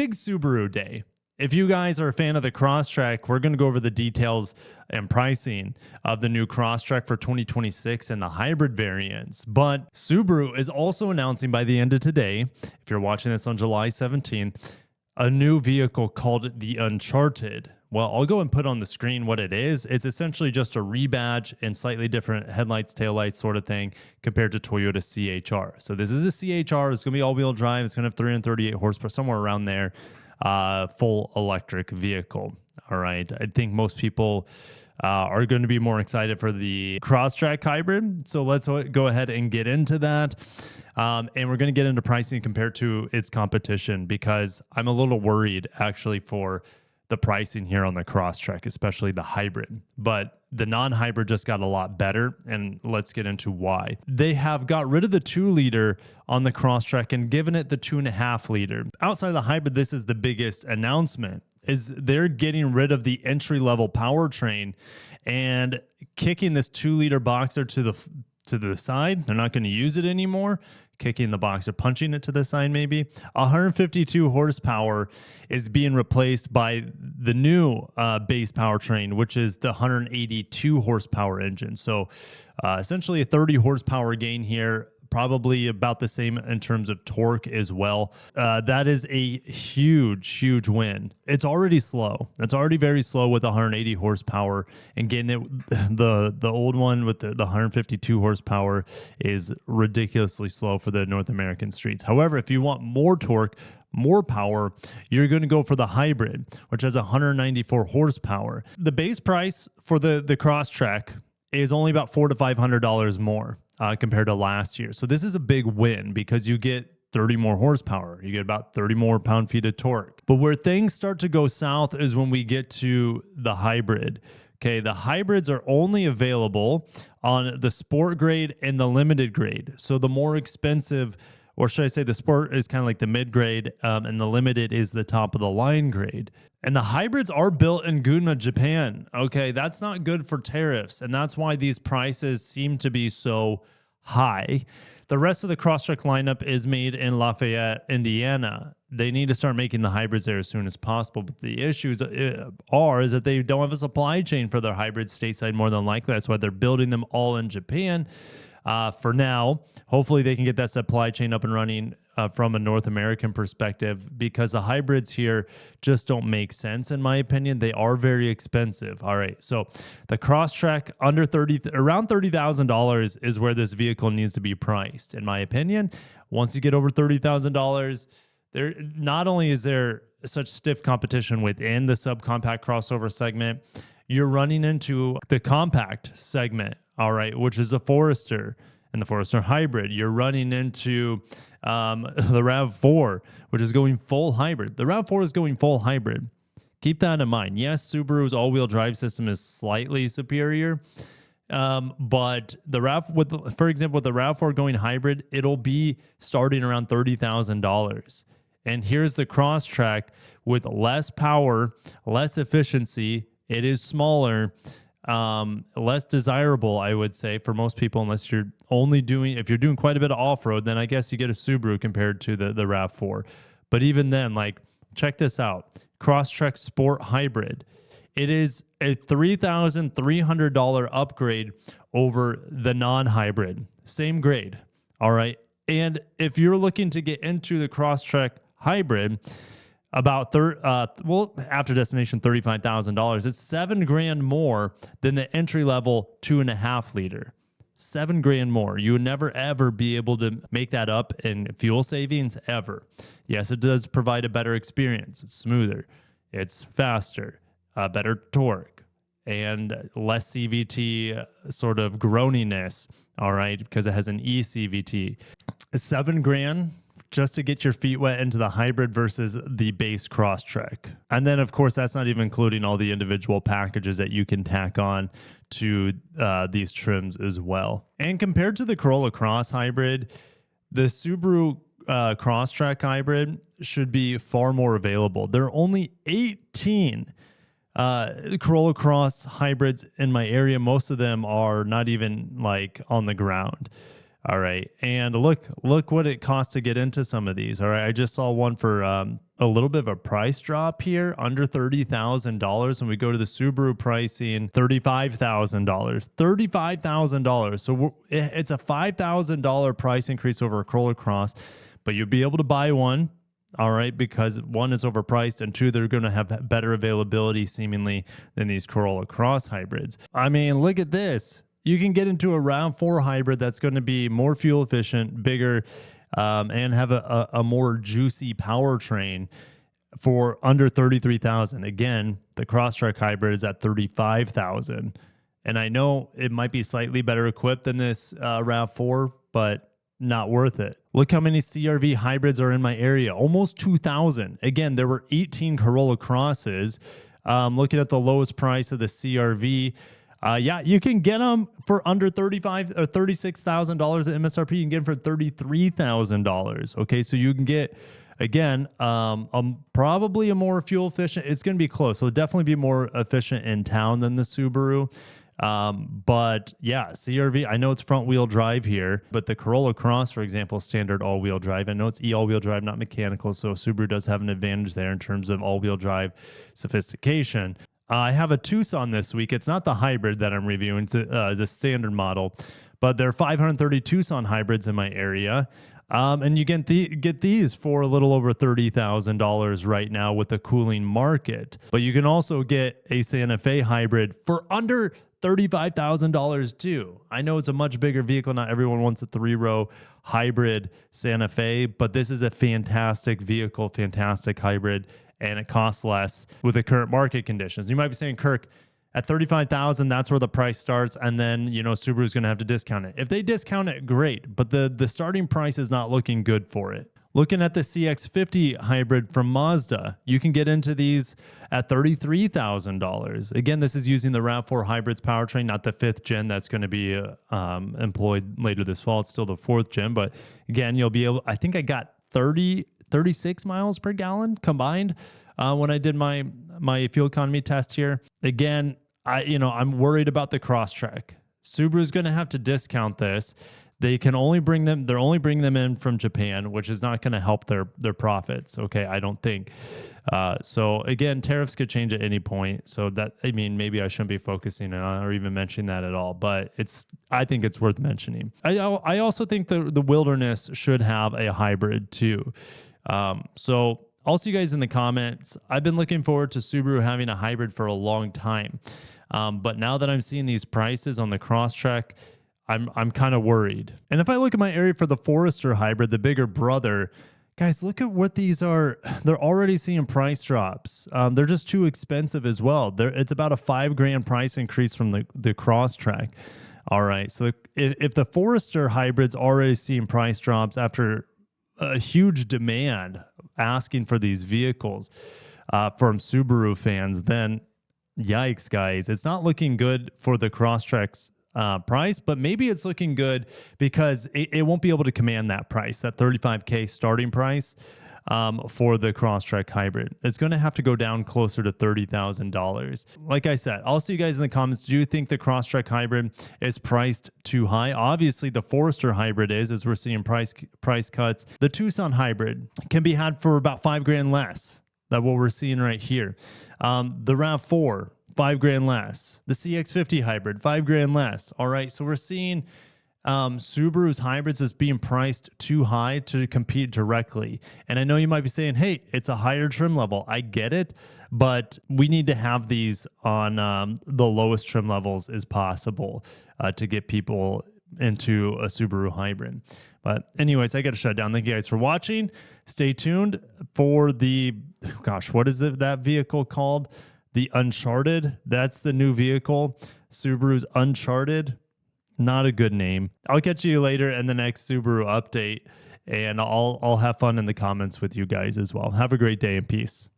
big Subaru day. If you guys are a fan of the Crosstrek, we're going to go over the details and pricing of the new Crosstrek for 2026 and the hybrid variants. But Subaru is also announcing by the end of today, if you're watching this on July 17th, a new vehicle called the Uncharted. Well, I'll go and put on the screen what it is. It's essentially just a rebadge and slightly different headlights, taillights sort of thing compared to Toyota CHR. So this is a CHR. It's going to be all-wheel drive. It's going to have 338 horsepower, somewhere around there. Full electric vehicle. All right. I think most people are going to be more excited for the Crosstrek Hybrid. So let's go ahead and get into that. And we're going to get into pricing compared to its competition, because I'm a little worried actually for the pricing here on the Crosstrek, especially the hybrid. But the non-hybrid just got a lot better, and let's get into why. They have got rid of the 2-liter on the Crosstrek and given it the 2.5-liter. Outside of the hybrid, this is the biggest announcement, is they're getting rid of the entry-level powertrain and kicking this 2-liter Boxer to the side. They're not going to use it anymore. Kicking the Boxer, punching it to the side maybe. 152 horsepower is being replaced by the new base powertrain, which is the 182 horsepower engine. So essentially a 30 horsepower gain here, probably about the same in terms of torque as well. That is a huge win. It's already slow. It's already very slow with 180 horsepower, and getting it, the old one with the 152 horsepower is ridiculously slow for the North American streets. However, if you want more torque, more power, you're going to go for the hybrid, which has 194 horsepower. The base price for the Crosstrek is only about $400 to $500 more compared to last year. So this is a big win because you get 30 more horsepower. You get about 30 more pound-feet of torque. But where things start to go south is when we get to the hybrid. Okay, the hybrids are only available on the sport grade and the limited grade. So the more expensive, or should I say the sport is kind of like the mid-grade, and the limited is the top of the line grade. And the hybrids are built in Gunma, Japan. Okay, that's not good for tariffs, and that's why these prices seem to be so high. The rest of the Crosstrek lineup is made in Lafayette, Indiana. They need to start making the hybrids there as soon as possible. But the issues is that they don't have a supply chain for their hybrids stateside, more than likely. That's why they're building them all in Japan. For now, hopefully they can get that supply chain up and running from a North American perspective, because the hybrids here just don't make sense, in my opinion. They are very expensive. All right, so the Crosstrek around $30,000 is where this vehicle needs to be priced, in my opinion. Once you get over $30,000, there not only is there such stiff competition within the subcompact crossover segment, you're running into the compact segment. All right, which is a Forester and the Forester Hybrid. You're running into the RAV4, which is going full hybrid. The RAV4 is going full hybrid. Keep that in mind. Yes, Subaru's all-wheel drive system is slightly superior, but for example, with the RAV4 going hybrid, it'll be starting around $30,000. And here's the Crosstrek with less power, less efficiency. It is smaller. Less desirable, I would say, for most people, unless you're if you're doing quite a bit of off-road, then I guess you get a Subaru compared to the RAV4. But even then, like, check this out. Crosstrek Sport Hybrid. It is a $3,300 upgrade over the non-hybrid. Same grade. All right. And if you're looking to get into the Crosstrek Hybrid, about after destination $35,000. It's $7,000 more than the entry level 2.5 liter. $7,000 more. You would never ever be able to make that up in fuel savings ever. Yes, it does provide a better experience. It's smoother. It's faster, better torque, and less CVT sort of groaniness. All right, because it has an eCVT. $7,000. Just to get your feet wet into the hybrid versus the base Crosstrek. And then, of course, that's not even including all the individual packages that you can tack on to these trims as well. And compared to the Corolla Cross Hybrid, the Subaru Crosstrek Hybrid should be far more available. There are only 18 Corolla Cross Hybrids in my area. Most of them are not even like on the ground. All right. And look what it costs to get into some of these. All right. I just saw one for a little bit of a price drop here, under $30,000. And we go to the Subaru pricing, $35,000. $35,000. So it's a $5,000 price increase over a Corolla Cross, but you'll be able to buy one. All right, because one is overpriced, and two, they're going to have better availability seemingly than these Corolla Cross hybrids. I mean, look at this. You can get into a RAV4 hybrid that's going to be more fuel efficient, bigger, and have a more juicy powertrain for under $33,000. Again, the Crosstrek Hybrid is at $35,000, and I know it might be slightly better equipped than this RAV4, but not worth it. Look how many CRV hybrids are in my area, almost 2,000. Again, there were 18 Corolla Crosses. Looking at the lowest price of the CRV, yeah, you can get them for under $35,000 or $36,000 at MSRP. You can get them for $33,000. Okay, so you can get, again, probably a more fuel efficient. It's going to be close. So it'll definitely be more efficient in town than the Subaru. But yeah, CRV, I know it's front wheel drive here, but the Corolla Cross, for example, standard all wheel drive. I know it's all-wheel drive, not mechanical. So Subaru does have an advantage there in terms of all-wheel drive sophistication. I have a Tucson this week. It's not the hybrid that I'm reviewing. It's a standard model, but there are 530 Tucson hybrids in my area. And you get these for a little over $30,000 right now with the cooling market. But you can also get a Santa Fe hybrid for under $35,000 too. I know it's a much bigger vehicle. Not everyone wants a 3-row hybrid Santa Fe, but this is a fantastic vehicle, fantastic hybrid, and it costs less with the current market conditions. You might be saying, Kirk, at $35,000, that's where the price starts, and then Subaru's going to have to discount it. If they discount it, great, but the starting price is not looking good for it. Looking at the CX-50 hybrid from Mazda, you can get into these at $33,000. Again, this is using the RAV4 hybrids powertrain, not the 5th gen that's going to be employed later this fall. It's still the 4th gen, but again, you'll be able. I think I got 36 miles per gallon combined when I did my fuel economy test here. Again, I'm worried about the Crosstrek. Subaru's going to have to discount this. They're only bringing them in from Japan, which is not going to help their profits. Okay, I don't think. So again, tariffs could change at any point. So maybe I shouldn't be focusing on or even mentioning that at all. But I think it's worth mentioning. I also think the Wilderness should have a hybrid too. So I'll see you guys in the comments. I've been looking forward to Subaru having a hybrid for a long time. But now that I'm seeing these prices on the Crosstrek, I'm kind of worried. And if I look at my area for the Forester hybrid, the bigger brother, guys, look at what these are. They're already seeing price drops. They're just too expensive as well. It's about a $5,000 price increase from the Crosstrek. All right. So if the Forester hybrid's already seeing price drops after a huge demand asking for these vehicles from Subaru fans, then yikes, guys. It's not looking good for the Crosstrek's price, but maybe it's looking good because it won't be able to command that price, that $35,000 starting price for the Crosstrek hybrid. It's going to have to go down closer to $30,000. Like I said, I'll see you guys in the comments. Do you think the Crosstrek hybrid is priced too high? Obviously, the Forester hybrid is, as we're seeing price cuts. The Tucson hybrid can be had for about $5,000 less than what we're seeing right here. The RAV4, $5,000 less. The CX-50 hybrid, $5,000 less. All right, so we're seeing Subaru's hybrids is being priced too high to compete directly. And I know you might be saying, hey, it's a higher trim level. I get it, but we need to have these on the lowest trim levels as possible to get people into a Subaru hybrid. But anyways, I got to shut down. Thank you guys for watching. Stay tuned for what is that vehicle called? The Uncharted. That's the new vehicle. Subaru's Uncharted. Not a good name. I'll catch you later in the next Subaru update, and I'll have fun in the comments with you guys as well. Have a great day and peace.